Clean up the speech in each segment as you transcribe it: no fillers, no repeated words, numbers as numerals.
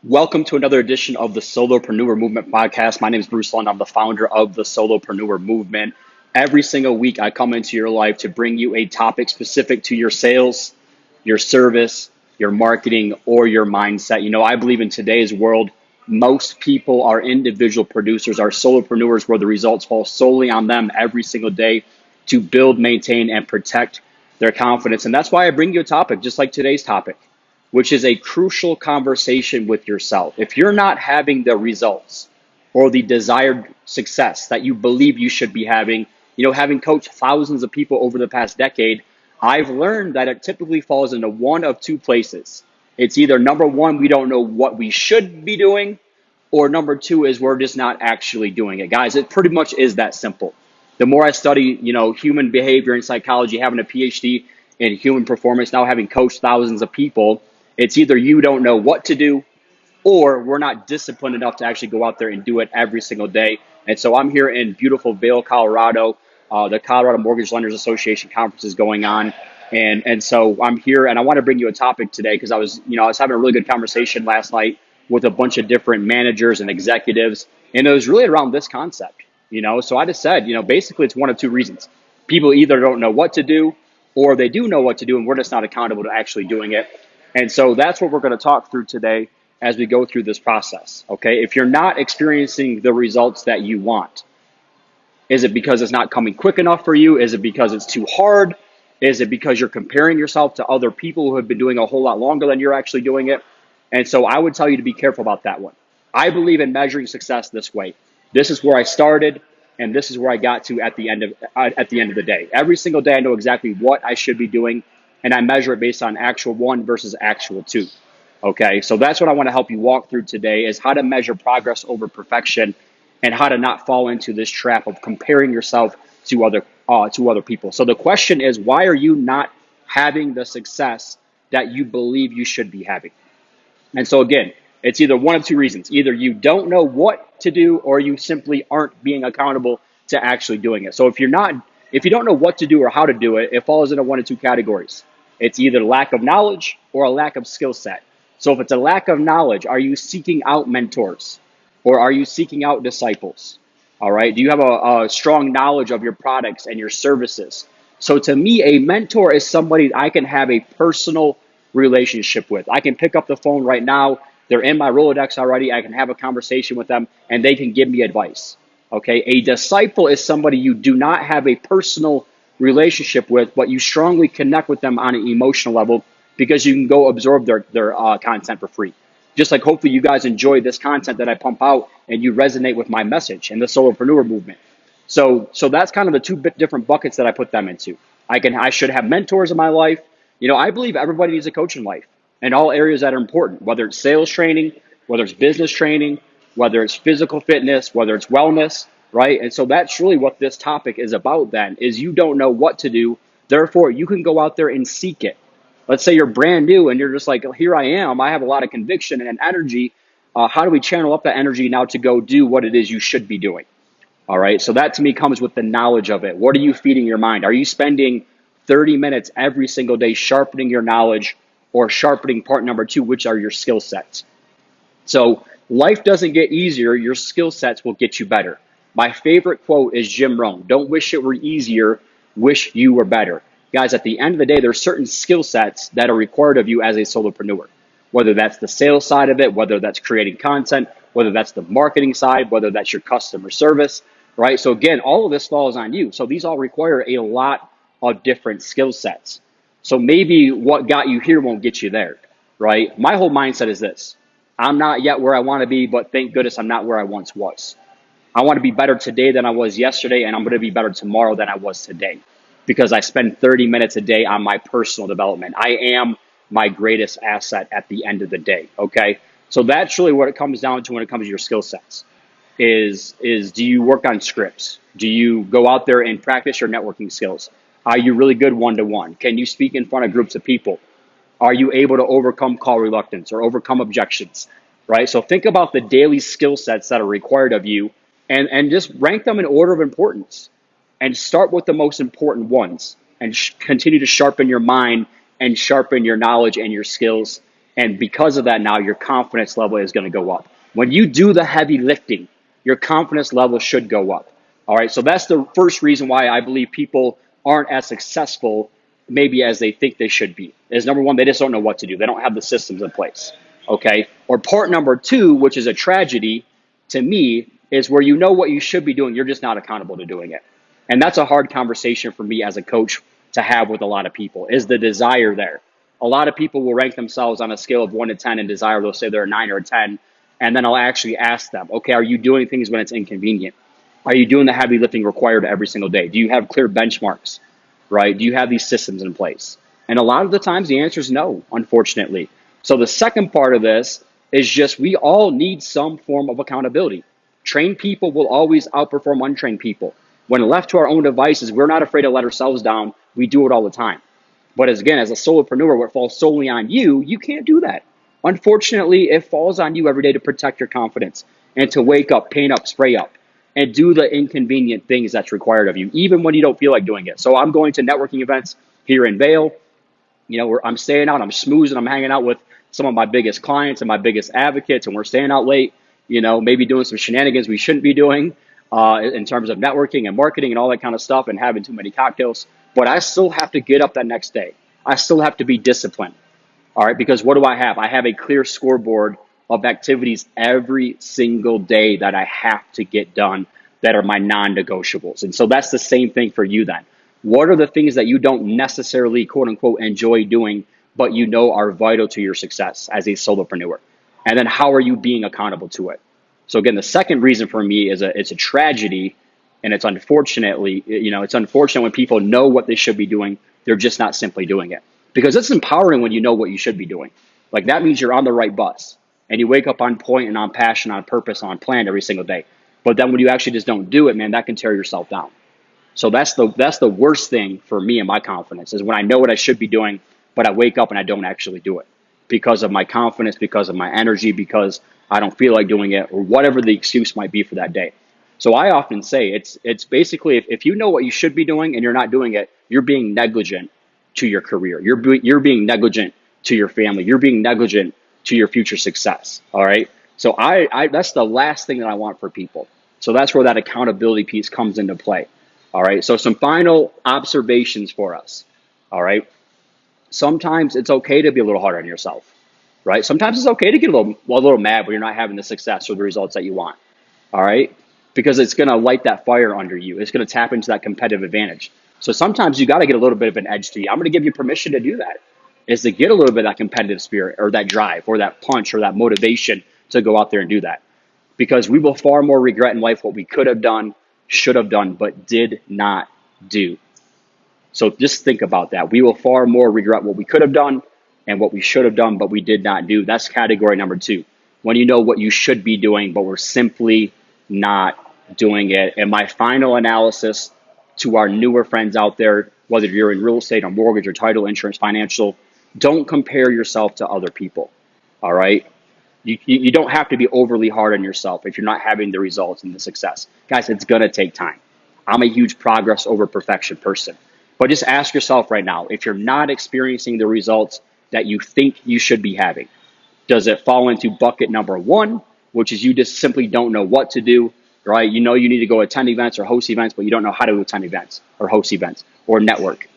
Welcome to another edition of the Solopreneur Movement podcast. My name is Bruce Lund. I'm the founder of the Solopreneur Movement. Every single week, I come into your life to bring you a topic specific to your sales, your service, your marketing, or your mindset. I believe in today's world, most people are individual producers, are solopreneurs where the results fall solely on them every single day to build, maintain, and protect their confidence. And that's why I bring you a topic just like today's topic, which is a crucial conversation with yourself. If you're not having the results or the desired success that you believe you should be having, having coached thousands of people over the past decade, I've learned that it typically falls into one of two places. It's either number one, we don't know what we should be doing, or number two is we're just not actually doing it. Guys, it pretty much is that simple. The more I study, human behavior and psychology, having a PhD in human performance, now having coached thousands of people, it's either you don't know what to do or we're not disciplined enough to actually go out there and do it every single day. And so I'm here in beautiful Vail, Colorado. The Colorado Mortgage Lenders Association conference is going on. And so I'm here and I want to bring you a topic today because I was having a really good conversation last night with a bunch of different managers and executives. And it was really around this concept, So I just said, basically it's one of two reasons. People either don't know what to do or they do know what to do and we're just not accountable to actually doing it. And so that's what we're going to talk through today as we go through this process, okay? If you're not experiencing the results that you want, is it because it's not coming quick enough for you? Is it because it's too hard? Is it because you're comparing yourself to other people who have been doing a whole lot longer than you're actually doing it? And so I would tell you to be careful about that one. I believe in measuring success this way. This is where I started, and this is where I got to at the end of the day. Every single day I know exactly what I should be doing, and I measure it based on actual one versus actual two. Okay, so that's what I want to help you walk through today is how to measure progress over perfection and how to not fall into this trap of comparing yourself to other people. So the question is, why are you not having the success that you believe you should be having? And so again, it's either one of two reasons. Either you don't know what to do or you simply aren't being accountable to actually doing it. So if you don't know what to do or how to do it, it falls into one of two categories. It's either lack of knowledge or a lack of skill set. So if it's a lack of knowledge, are you seeking out mentors or are you seeking out disciples? All right. Do you have a strong knowledge of your products and your services? So to me, a mentor is somebody I can have a personal relationship with. I can pick up the phone right now. They're in my Rolodex already. I can have a conversation with them and they can give me advice. Okay. A disciple is somebody you do not have a personal relationship with, but you strongly connect with them on an emotional level because you can go absorb their content for free. Just like hopefully you guys enjoy this content that I pump out and you resonate with my message and the solopreneur movement. So that's kind of the two different buckets that I put them into. I should have mentors in my life. I believe everybody needs a coach in life in all areas that are important, whether it's sales training, whether it's business training, whether it's physical fitness, whether it's wellness, right? And so that's really what this topic is about then, is you don't know what to do. Therefore, you can go out there and seek it. Let's say you're brand new and you're just like, here I am. I have a lot of conviction and energy. How do we channel up that energy now to go do what it is you should be doing? All right. So that to me comes with the knowledge of it. What are you feeding your mind? Are you spending 30 minutes every single day sharpening your knowledge or sharpening part number two, which are your skill sets? So life doesn't get easier. Your skill sets will get you better. My favorite quote is Jim Rohn. Don't wish it were easier. Wish you were better. Guys, at the end of the day, there's certain skill sets that are required of you as a solopreneur, whether that's the sales side of it, whether that's creating content, whether that's the marketing side, whether that's your customer service, right? So again, all of this falls on you. So these all require a lot of different skill sets. So maybe what got you here won't get you there, right? My whole mindset is this. I'm not yet where I want to be, but thank goodness I'm not where I once was. I want to be better today than I was yesterday, and I'm going to be better tomorrow than I was today because I spend 30 minutes a day on my personal development. I am my greatest asset at the end of the day, okay? So that's really what it comes down to when it comes to your skill sets is do you work on scripts? Do you go out there and practice your networking skills? Are you really good one-to-one? Can you speak in front of groups of people? Are you able to overcome call reluctance or overcome objections, right? So think about the daily skill sets that are required of you and just rank them in order of importance and start with the most important ones and continue to sharpen your mind and sharpen your knowledge and your skills And because of that, now your confidence level is going to go up. When you do the heavy lifting, your confidence level should go up. All right. So that's the first reason why I believe people aren't as successful maybe as they think they should be. Is number one, they just don't know what to do. They don't have the systems in place. Okay. Or part number two, which is a tragedy to me, is where you know what you should be doing, you're just not accountable to doing it. And that's a hard conversation for me as a coach to have with a lot of people. Is the desire there? A lot of people will rank themselves on a scale of 1 to 10 in desire. They'll say they're a 9 or a 10. And then I'll actually ask them, okay, are you doing things when it's inconvenient? Are you doing the heavy lifting required every single day? Do you have clear benchmarks, right? Do you have these systems in place? And a lot of the times the answer is no, unfortunately. So the second part of this is just we all need some form of accountability. Trained people will always outperform untrained people. When left to our own devices, we're not afraid to let ourselves down. We do it all the time. But as a solopreneur, where it falls solely on you, you can't do that. Unfortunately, it falls on you every day to protect your confidence and to wake up, paint up, spray up, and do the inconvenient things that's required of you, even when you don't feel like doing it. So I'm going to networking events here in Vail, where I'm staying out, I'm schmoozing, I'm hanging out with some of my biggest clients and my biggest advocates, and we're staying out late, maybe doing some shenanigans we shouldn't be doing in terms of networking and marketing and all that kind of stuff and having too many cocktails. But I still have to get up that next day. I still have to be disciplined. All right, because what do I have? I have a clear scoreboard of activities every single day that I have to get done that are my non-negotiables. And so that's the same thing for you then. What are the things that you don't necessarily, quote unquote, enjoy doing, but you know are vital to your success as a solopreneur? And then how are you being accountable to it? So again, the second reason for me is it's a tragedy, and it's unfortunate when people know what they should be doing, they're just not simply doing it. Because it's empowering when you know what you should be doing. Like that means you're on the right bus and you wake up on point and on passion, on purpose, on plan every single day. But then when you actually just don't do it, man, that can tear yourself down. So that's the worst thing for me and my confidence is when I know what I should be doing, but I wake up and I don't actually do it because of my confidence, because of my energy, because I don't feel like doing it, or whatever the excuse might be for that day. So I often say it's basically if you know what you should be doing and you're not doing it, you're being negligent to your career. You're being negligent to your family. You're being negligent to your future success. All right. So I that's the last thing that I want for people. So that's where that accountability piece comes into play. All right. So some final observations for us. All right. Sometimes it's okay to be a little hard on yourself, right? Sometimes it's okay to get a little mad when you're not having the success or the results that you want. All right. Because it's going to light that fire under you. It's going to tap into that competitive advantage. So sometimes you got to get a little bit of an edge to you. I'm going to give you permission to do that, is to get a little bit of that competitive spirit or that drive or that punch or that motivation to go out there and do that. Because we will far more regret in life what we could have done, should have done, but did not do. So just think about that. We will far more regret what we could have done and what we should have done, but we did not do. That's category number 2. When you know what you should be doing, but we're simply not doing it. And my final analysis to our newer friends out there, whether you're in real estate or mortgage or title, insurance, financial, don't compare yourself to other people. All right. You don't have to be overly hard on yourself if you're not having the results and the success. Guys, it's going to take time. I'm a huge progress over perfection person. But just ask yourself right now, if you're not experiencing the results that you think you should be having, does it fall into bucket number 1, which is you just simply don't know what to do, right? You know you need to go attend events or host events, but you don't know how to attend events or host events or network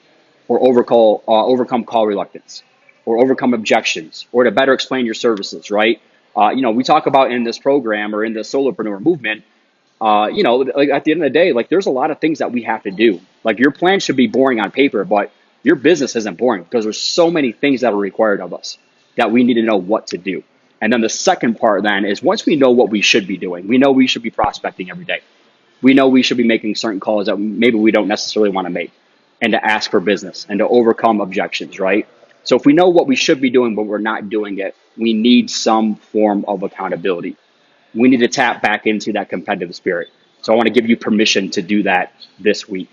or overcome call reluctance or overcome objections or to better explain your services, right? We talk about in this program or in the solopreneur movement, like at the end of the day, like there's a lot of things that we have to do. Like your plan should be boring on paper, but your business isn't boring because there's so many things that are required of us that we need to know what to do. And then the second part then is once we know what we should be doing, we know we should be prospecting every day. We know we should be making certain calls that maybe we don't necessarily want to make and to ask for business and to overcome objections, right? So if we know what we should be doing, but we're not doing it, we need some form of accountability. We need to tap back into that competitive spirit. So I want to give you permission to do that this week.